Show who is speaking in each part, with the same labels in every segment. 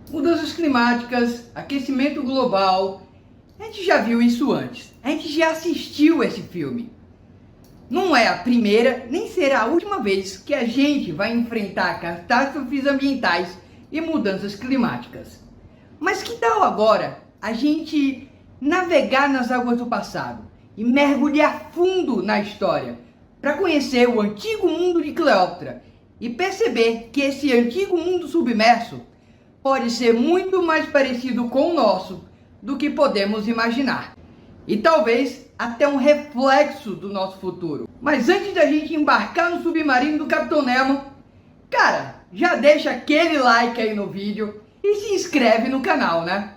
Speaker 1: Mudanças climáticas, aquecimento global, a gente já viu isso antes, a gente já assistiu esse filme. Não é a primeira, nem será a última vez que a gente vai enfrentar catástrofes ambientais e mudanças climáticas. Mas que tal agora a gente navegar nas águas do passado e mergulhar fundo na história para conhecer o antigo mundo de Cleópatra e perceber que esse antigo mundo submerso pode ser muito mais parecido com o nosso do que podemos imaginar. E talvez até um reflexo do nosso futuro. Mas antes da gente embarcar no submarino do Capitão Nemo, cara, já deixa aquele like aí no vídeo e se inscreve no canal, né?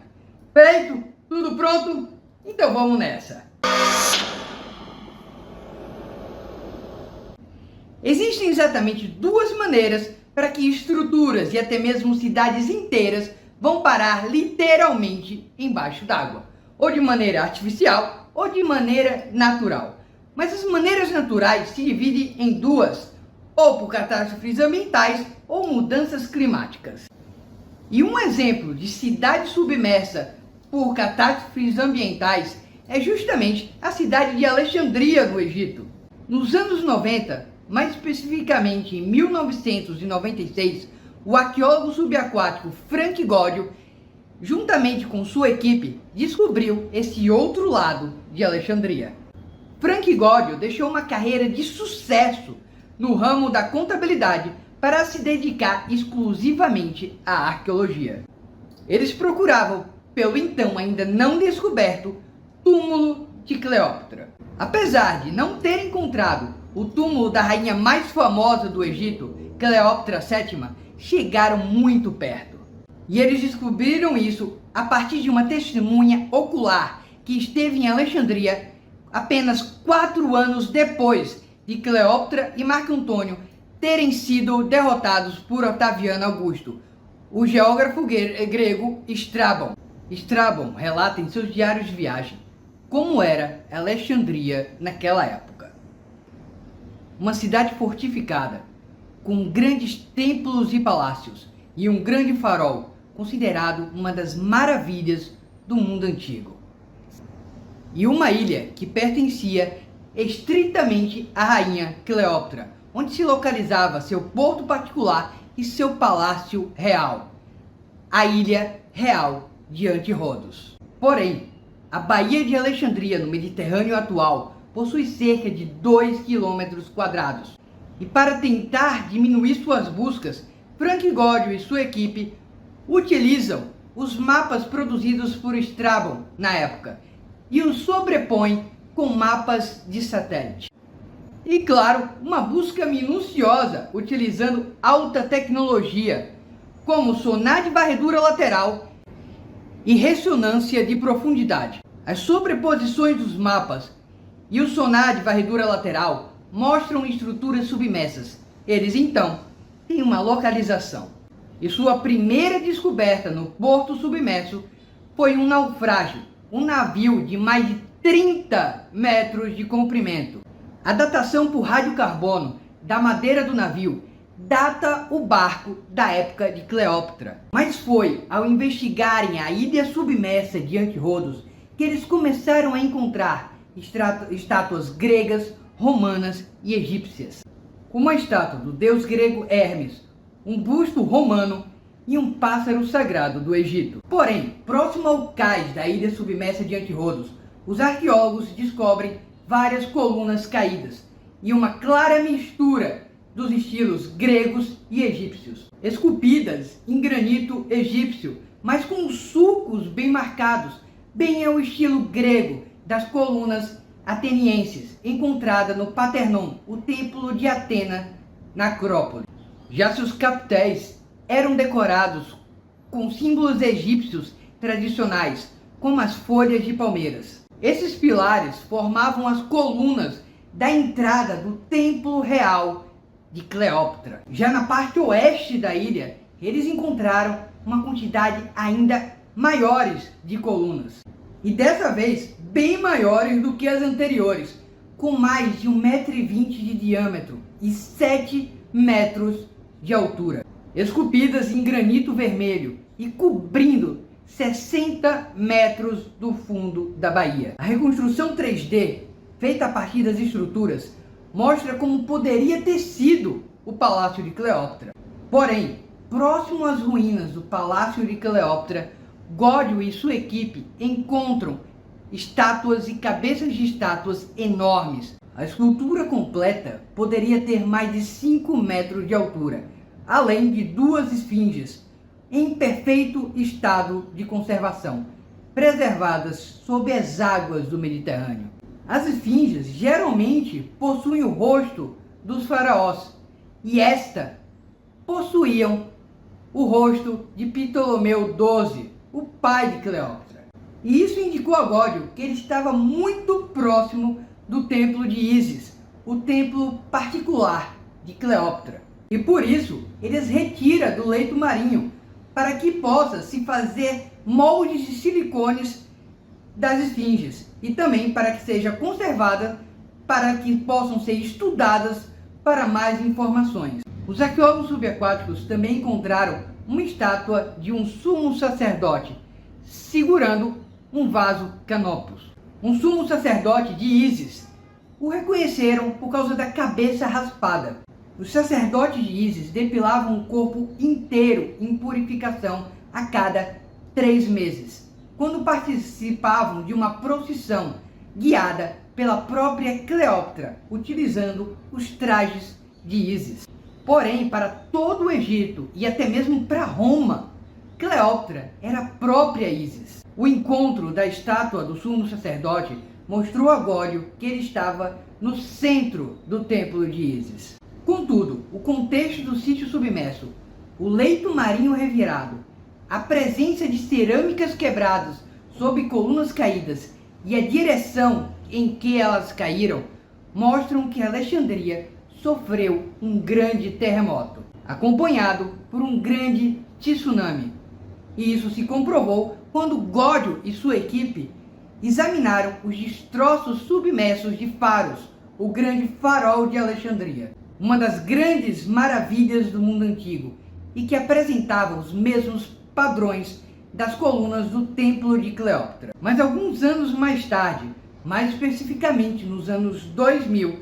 Speaker 1: Feito? Tudo pronto? Então vamos nessa! Existem exatamente duas maneiras para que estruturas e até mesmo cidades inteiras vão parar literalmente embaixo d'água, ou de maneira artificial ou de maneira natural. Mas as maneiras naturais se dividem em duas, ou por catástrofes ambientais ou mudanças climáticas. E um exemplo de cidade submersa por catástrofes ambientais é justamente a cidade de Alexandria, no Egito. Nos anos 90, mais especificamente em 1996, o arqueólogo subaquático Frank Godio, juntamente com sua equipe, descobriu esse outro lado de Alexandria. Frank Godio deixou uma carreira de sucesso no ramo da contabilidade para se dedicar exclusivamente à arqueologia. Eles procuravam pelo então ainda não descoberto túmulo de Cleópatra. Apesar de não ter encontrado o túmulo da rainha mais famosa do Egito, Cleópatra VII, chegaram muito perto. E eles descobriram isso a partir de uma testemunha ocular que esteve em Alexandria apenas 4 anos depois de Cleópatra e Marco Antônio terem sido derrotados por Otaviano Augusto, o geógrafo grego Estrabão. Estrabão relata em seus diários de viagem como era Alexandria naquela época. Uma cidade fortificada, com grandes templos e palácios, e um grande farol, considerado uma das maravilhas do mundo antigo. E uma ilha que pertencia estritamente à rainha Cleópatra, onde se localizava seu porto particular e seu palácio real, a Ilha Real de Antirrodos. Porém, a Baía de Alexandria, no Mediterrâneo atual, possui cerca de 2 km². E para tentar diminuir suas buscas, Frank Godio e sua equipe utilizam os mapas produzidos por Estrabão na época e os sobrepõem com mapas de satélite. E claro, uma busca minuciosa utilizando alta tecnologia, como sonar de varredura lateral e ressonância de profundidade. As sobreposições dos mapas e o sonar de varredura lateral mostram estruturas submersas. Eles então têm uma localização. E sua primeira descoberta no porto submerso foi um naufrágio, um navio de mais de 30 metros de comprimento. A datação por radiocarbono da madeira do navio data o barco da época de Cleópatra. Mas foi ao investigarem a ilha submersa de Antirrodos que eles começaram a encontrar estátuas gregas, romanas e egípcias, como a estátua do deus grego Hermes, um busto romano e um pássaro sagrado do Egito. Porém, próximo ao cais da ilha submersa de Antirrodos, os arqueólogos descobrem várias colunas caídas e uma clara mistura dos estilos gregos e egípcios, esculpidas em granito egípcio, mas com sulcos bem marcados, bem ao estilo grego das colunas atenienses, encontrada no Partenon, o templo de Atena, na Acrópole. Já seus capitéis eram decorados com símbolos egípcios tradicionais, como as folhas de palmeiras. Esses pilares formavam as colunas da entrada do templo real de Cleópatra. Já na parte oeste da ilha, eles encontraram uma quantidade ainda maiores de colunas. E dessa vez, bem maiores do que as anteriores, com mais de 1,20 m de diâmetro e 7 metros de altura, esculpidas em granito vermelho e cobrindo 60 metros do fundo da baía. A reconstrução 3D, feita a partir das estruturas, mostra como poderia ter sido o Palácio de Cleópatra. Porém, próximo às ruínas do Palácio de Cleópatra, Gódio e sua equipe encontram estátuas e cabeças de estátuas enormes. A escultura completa poderia ter mais de 5 metros de altura, além de 2 esfinges em perfeito estado de conservação, preservadas sob as águas do Mediterrâneo. As esfinges geralmente possuem o rosto dos faraós e esta possuíam o rosto de Ptolomeu XII, o pai de Cleópatra. E isso indicou a Gódio que ele estava muito próximo do templo de Ísis, o templo particular de Cleópatra. E por isso, eles retiram do leito marinho, para que possa se fazer moldes de silicones das esfinges e também para que seja conservada, para que possam ser estudadas para mais informações. Os arqueólogos subaquáticos também encontraram uma estátua de um sumo sacerdote segurando um vaso canopus. Um sumo sacerdote de Ísis. O reconheceram por causa da cabeça raspada. Os sacerdotes de Ísis depilavam o corpo inteiro em purificação a cada 3 meses, quando participavam de uma procissão guiada pela própria Cleópatra, utilizando os trajes de Ísis. Porém, para todo o Egito e até mesmo para Roma, Cleópatra era a própria Ísis. O encontro da estátua do sumo sacerdote mostrou a Gódio que ele estava no centro do templo de Ísis. Contudo, o contexto do sítio submerso, o leito marinho revirado, a presença de cerâmicas quebradas sob colunas caídas e a direção em que elas caíram mostram que Alexandria sofreu um grande terremoto, acompanhado por um grande tsunami. E isso se comprovou quando Gódio e sua equipe examinaram os destroços submersos de Faros, o grande farol de Alexandria, uma das grandes maravilhas do mundo antigo, e que apresentava os mesmos padrões das colunas do Templo de Cleópatra. Mas alguns anos mais tarde, mais especificamente nos anos 2000,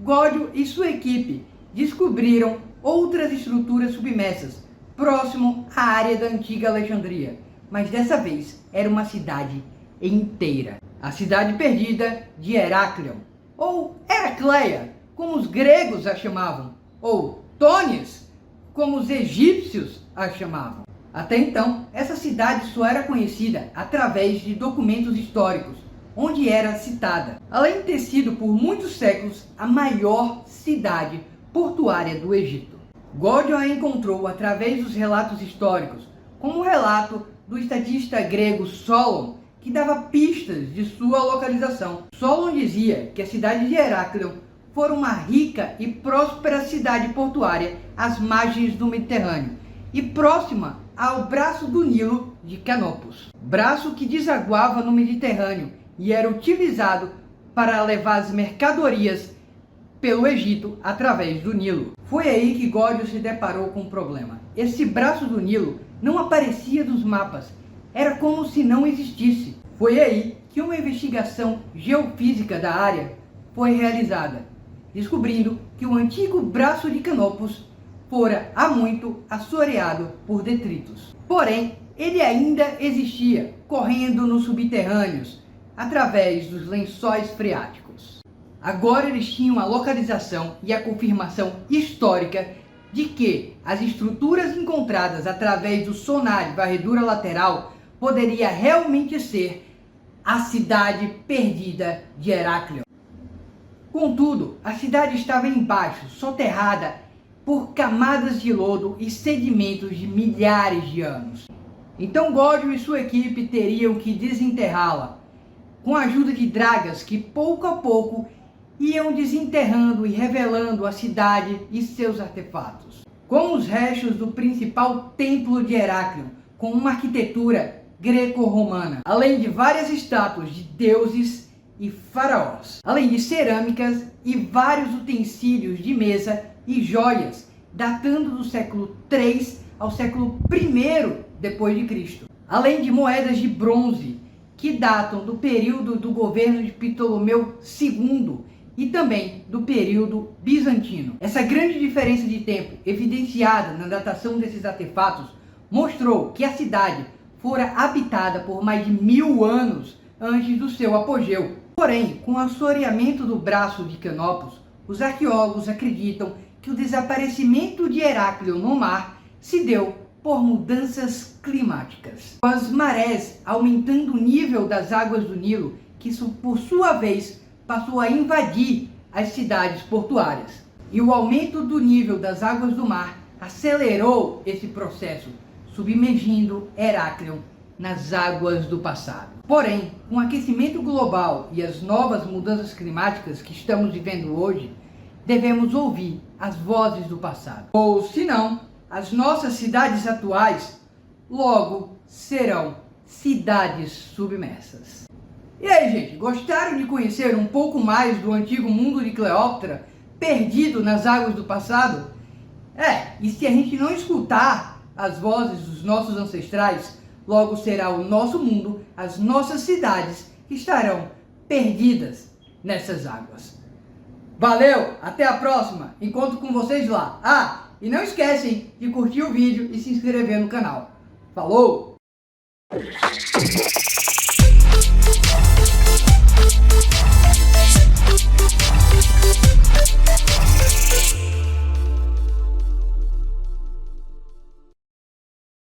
Speaker 1: Gódio e sua equipe descobriram outras estruturas submersas próximo à área da antiga Alexandria, mas dessa vez era uma cidade inteira. A cidade perdida de Heráclion, ou Heracleia, como os gregos a chamavam, ou Tônis, como os egípcios a chamavam. Até então, essa cidade só era conhecida através de documentos históricos, onde era citada, além de ter sido por muitos séculos a maior cidade portuária do Egito. Gódio a encontrou através dos relatos históricos, como o relato do estadista grego Solon, que dava pistas de sua localização. Solon dizia que a cidade de Heráclion fora uma rica e próspera cidade portuária às margens do Mediterrâneo e próxima ao braço do Nilo de Canopus, braço que desaguava no Mediterrâneo e era utilizado para levar as mercadorias pelo Egito através do Nilo. Foi aí que Gódio se deparou com um problema. Esse braço do Nilo não aparecia nos mapas, era como se não existisse. Foi aí que uma investigação geofísica da área foi realizada, descobrindo que o antigo braço de Canopus fora há muito assoreado por detritos. Porém, ele ainda existia, correndo nos subterrâneos, através dos lençóis freáticos. Agora eles tinham a localização e a confirmação histórica de que as estruturas encontradas através do sonar de varredura lateral poderia realmente ser a cidade perdida de Heráclion. Contudo, a cidade estava embaixo, soterrada por camadas de lodo e sedimentos de milhares de anos. Então Gódio e sua equipe teriam que desenterrá-la, com a ajuda de dragas que pouco a pouco iam desenterrando e revelando a cidade e seus artefatos, como os restos do principal templo de Heráclion, com uma arquitetura greco-romana, além de várias estátuas de deuses e faraós, além de cerâmicas e vários utensílios de mesa e joias, datando do século III ao século I depois de Cristo, além de moedas de bronze que datam do período do governo de Ptolomeu II e também do período bizantino. Essa grande diferença de tempo evidenciada na datação desses artefatos mostrou que a cidade fora habitada por mais de 1000 anos antes do seu apogeu. Porém, com o assoreamento do braço de Canopus, os arqueólogos acreditam que o desaparecimento de Heráclio no mar se deu por mudanças climáticas. Com as marés aumentando o nível das águas do Nilo, que por sua vez passou a invadir as cidades portuárias. E o aumento do nível das águas do mar acelerou esse processo, submergindo Heráclio nas águas do passado. Porém, com o aquecimento global e as novas mudanças climáticas que estamos vivendo hoje, devemos ouvir as vozes do passado. Ou, se não, as nossas cidades atuais logo serão cidades submersas. E aí, gente, gostaram de conhecer um pouco mais do antigo mundo de Cleópatra, perdido nas águas do passado? E se a gente não escutar as vozes dos nossos ancestrais, logo será o nosso mundo, as nossas cidades que estarão perdidas nessas águas. Valeu, até a próxima, encontro com vocês lá. E não esquecem de curtir o vídeo e se inscrever no canal. Falou!